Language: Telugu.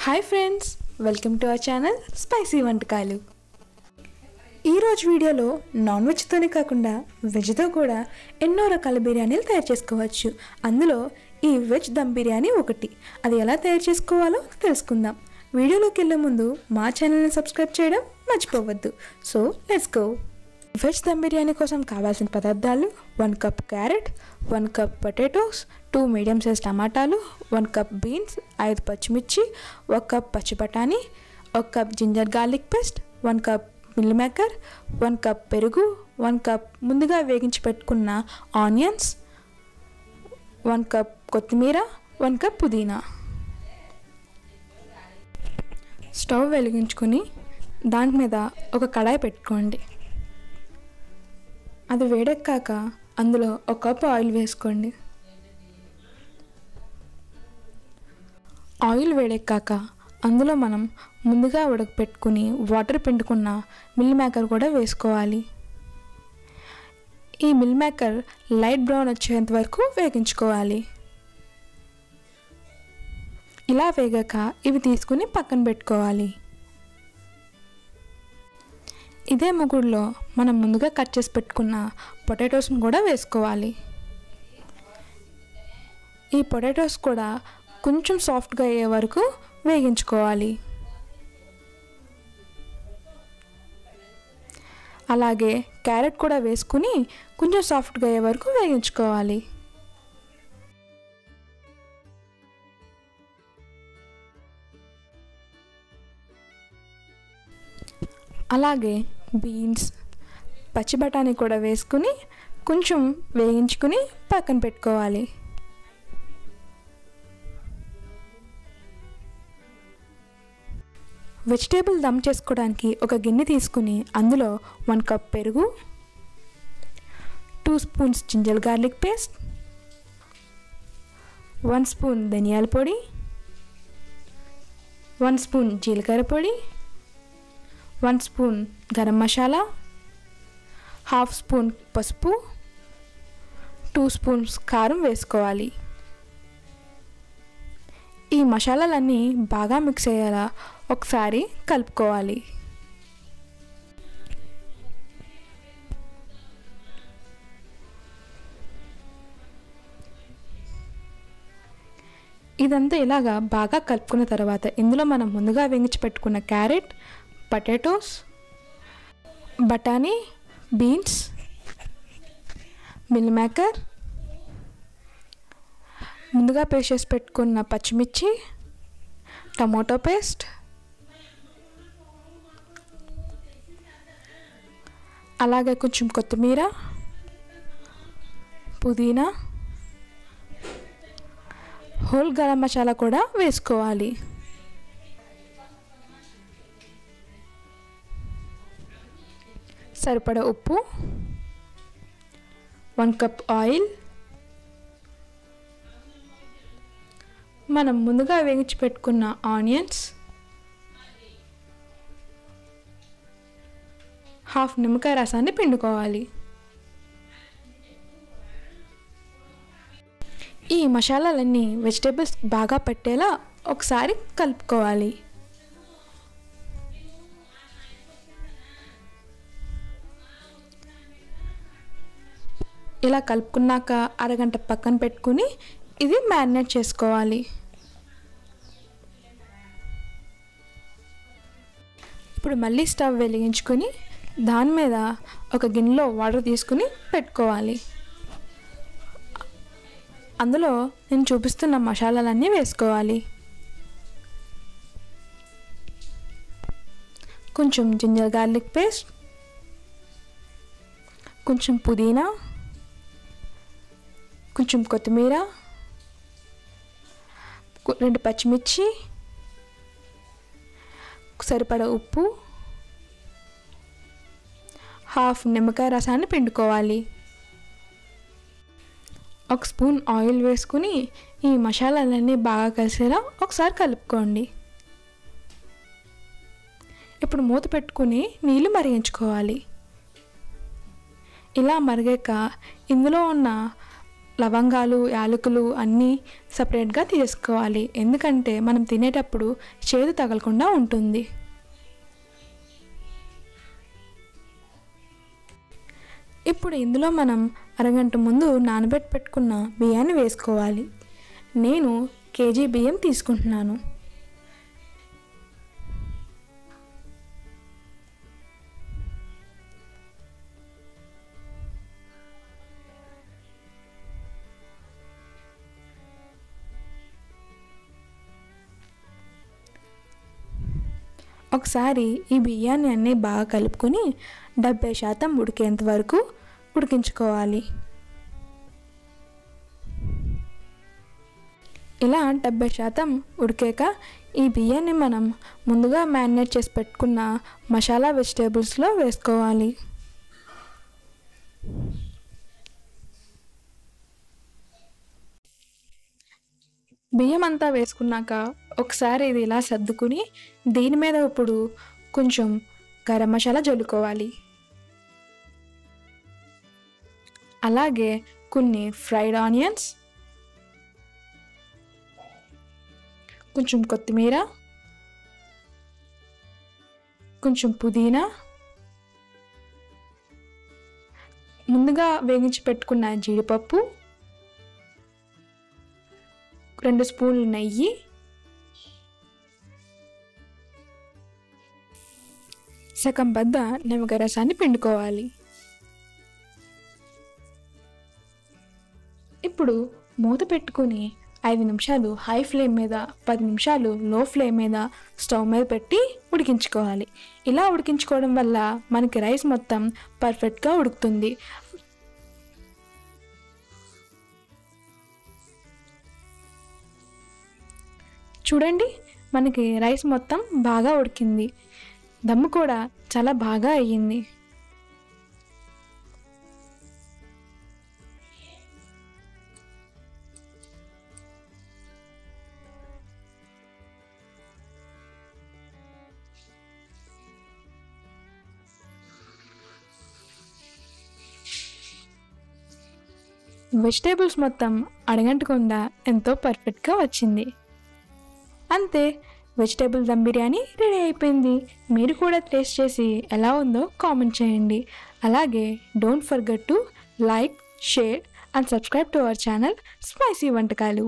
Hi friends, welcome to our channel spicy వంటకాలు. ఈరోజు వీడియోలో నాన్ వెజ్తోనే కాకుండా వెజ్తో కూడా ఎన్నో రకాల బిర్యానీలు తయారు చేసుకోవచ్చు. అందులో ఈ వెజ్ దమ్ బిర్యానీ ఒకటి. అది ఎలా తయారు చేసుకోవాలో తెలుసుకుందాం. వీడియోలోకి వెళ్ళే ముందు మా ఛానల్ని సబ్స్క్రైబ్ చేయడం మర్చిపోవద్దు. So let's go. Veg dum biryani కోసం కావాల్సిన పదార్థాలు: 1 cup carrot, 1 cup potatoes, 2 medium size టమాటాలు, 1 కప్ బీన్స్, 5 పచ్చిమిర్చి, 1 కప్ పచ్చి బఠానీ, 1 cup ginger garlic paste, 1 cup meal maker, 1 cup పెరుగు, 1 కప్ ముందుగా వేగించి పెట్టుకున్న ఆనియన్స్, 1 కప్ కొత్తిమీర, 1 కప్ పుదీనా. స్టవ్ వెలిగించుకొని దాని మీద ఒక కడాయి పెట్టుకోండి. అది వేడెక్కాక అందులో 1 కప్ ఆయిల్ వేసుకోండి. ఆయిల్ వేడెక్కాక అందులో మనం ముందుగా ఉడకపెట్టుకుని వాటర్ పిండుకున్న మిల్ మేకర్ కూడా వేసుకోవాలి. ఈ మిల్ మేకర్ లైట్ బ్రౌన్ వచ్చేంత వరకు వేగించుకోవాలి. ఇలా వేగాక ఇవి తీసుకుని పక్కన పెట్టుకోవాలి. ఇదే ముగుడులో మనం ముందుగా కట్ చేసి పెట్టుకున్న పొటాటోస్ని కూడా వేసుకోవాలి. ఈ పొటాటోస్ కూడా కొంచెం సాఫ్ట్గా అయ్యే వరకు వేగించుకోవాలి. అలాగే క్యారెట్ కూడా వేసుకుని కొంచెం సాఫ్ట్గా అయ్యే వరకు వేగించుకోవాలి. అలాగే బీన్స్, పచ్చి బఠానీ కూడా వేసుకుని కొంచెం వేగించుకుని పక్కన పెట్టుకోవాలి. వెజిటేబుల్ దమ్ చేసుకోవడానికి ఒక గిన్నె తీసుకుని అందులో 1 కప్ పెరుగు, 2 spoons ginger garlic paste, 1 spoon ధనియాల పొడి, 1 స్పూన్ జీలకర్ర పొడి, 1 స్పూన్ గరం మసాలా, 1/2 స్పూన్ పసుపు, 2 స్పూన్స్ కారం వేసుకోవాలి. ఈ మసాలాలన్నీ బాగా మిక్స్ అయ్యేలా ఒకసారి కలుపుకోవాలి. ఇదంతా ఇలాగా బాగా కలుపుకున్న తర్వాత ఇందులో మనం ముందుగా వేయించి పెట్టుకున్న క్యారెట్, పొటాటోస్, బఠానీ, బీన్స్, మిల్ మేకర్, ముందుగా పేస్ట్ చేసి పెట్టుకున్న పచ్చిమిర్చి, టమాటో పేస్ట్, అలాగే కొంచెం కొత్తిమీర, పుదీనా, హోల్ గరం మసాలా కూడా వేసుకోవాలి. సరిపడా ఉప్పు, 1 కప్ ఆయిల్, మనం ముందుగా వేగించి పెట్టుకున్న ఆనియన్స్, 1/2 నిమ్మకాయ రసాన్ని పిండుకోవాలి. ఈ మసాలాలన్నీ వెజిటేబుల్స్ బాగా పట్టేలా ఒకసారి కలుపుకోవాలి. ఇలా కలుపుకున్నాక అరగంట పక్కన పెట్టుకుని ఇది మ్యారినేట్ చేసుకోవాలి. ఇప్పుడు మళ్ళీ స్టవ్ వెలిగించుకొని దాని మీద ఒక గిన్నెలో వాటర్ తీసుకుని పెట్టుకోవాలి. అందులో నేను చూపిస్తున్న మసాలాలన్నీ వేసుకోవాలి. కొంచెం జింజర్ గార్లిక్ పేస్ట్, కొంచెం పుదీనా, కొంచెం కొత్తిమీర, 2 పచ్చిమిర్చి, సరిపడా ఉప్పు, 1/2 నిమ్మకాయ రసాన్ని పిండుకోవాలి. 1 స్పూన్ ఆయిల్ వేసుకుని ఈ మసాలాలన్నీ బాగా కలిసేలా ఒకసారి కలుపుకోండి. ఇప్పుడు మూత పెట్టుకుని నీళ్ళు మరిగించుకోవాలి. ఇలా మరిగాక ఇందులో ఉన్న లవంగాలు, యాలకులు అన్నీ సపరేట్గా తీసుకోవాలి. ఎందుకంటే మనం తినేటప్పుడు చేదు తగలకుండా ఉంటుంది. ఇప్పుడు ఇందులో మనం అరగంట ముందు నానబెట్టుకున్న బియ్యాన్ని వేసుకోవాలి. నేను కేజీ బియ్యం తీసుకుంటున్నాను. ఒకసారి ఈ బియ్యాన్ని అన్నీ బాగా కలుపుకొని 70% ఉడికేంత వరకు ఉడికించుకోవాలి. ఇలా 70% ఉడికాక ఈ బియ్యాన్ని మనం ముందుగా మ్యారినేట్ చేసి పెట్టుకున్న మసాలా వెజిటేబుల్స్లో వేసుకోవాలి. బియ్యం అంతా వేసుకున్నాక ఒకసారి ఇది ఇలా సర్దుకుని దీని మీద ఇప్పుడు కొంచెం గరం మసాలా జల్లుకోవాలి. అలాగే కొన్ని ఫ్రైడ్ ఆనియన్స్, కొంచెం కొత్తిమీర, కొంచెం పుదీనా, ముందుగా వేగించి పెట్టుకున్న జీడిపప్పు, 2 స్పూన్లు నెయ్యి, సగం బద్ద నిమ్మకాయ రసాన్ని పిండుకోవాలి. ఇప్పుడు మూత పెట్టుకుని 5 నిమిషాలు హై ఫ్లేమ్ మీద, 10 నిమిషాలు లో ఫ్లేమ్ మీద స్టవ్ మీద పెట్టి ఉడికించుకోవాలి. ఇలా ఉడికించుకోవడం వల్ల మనకి రైస్ మొత్తం పర్ఫెక్ట్గా ఉడుకుతుంది. చూడండి, మనకి రైస్ మొత్తం బాగా ఉడికింది. దమ్ము కూడా చాలా బాగా అయ్యింది. వెజిటేబుల్స్ మొత్తం అడగంటకుండా ఎంతో పర్ఫెక్ట్గా వచ్చింది. అంతే, వెజిటేబుల్ దమ్ బిర్యానీ రెడీ అయిపోయింది. మీరు కూడా టేస్ట్ చేసి ఎలా ఉందో కామెంట్ చేయండి. అలాగే don't forget to like, share and subscribe to our channel spicy వంటకాలు.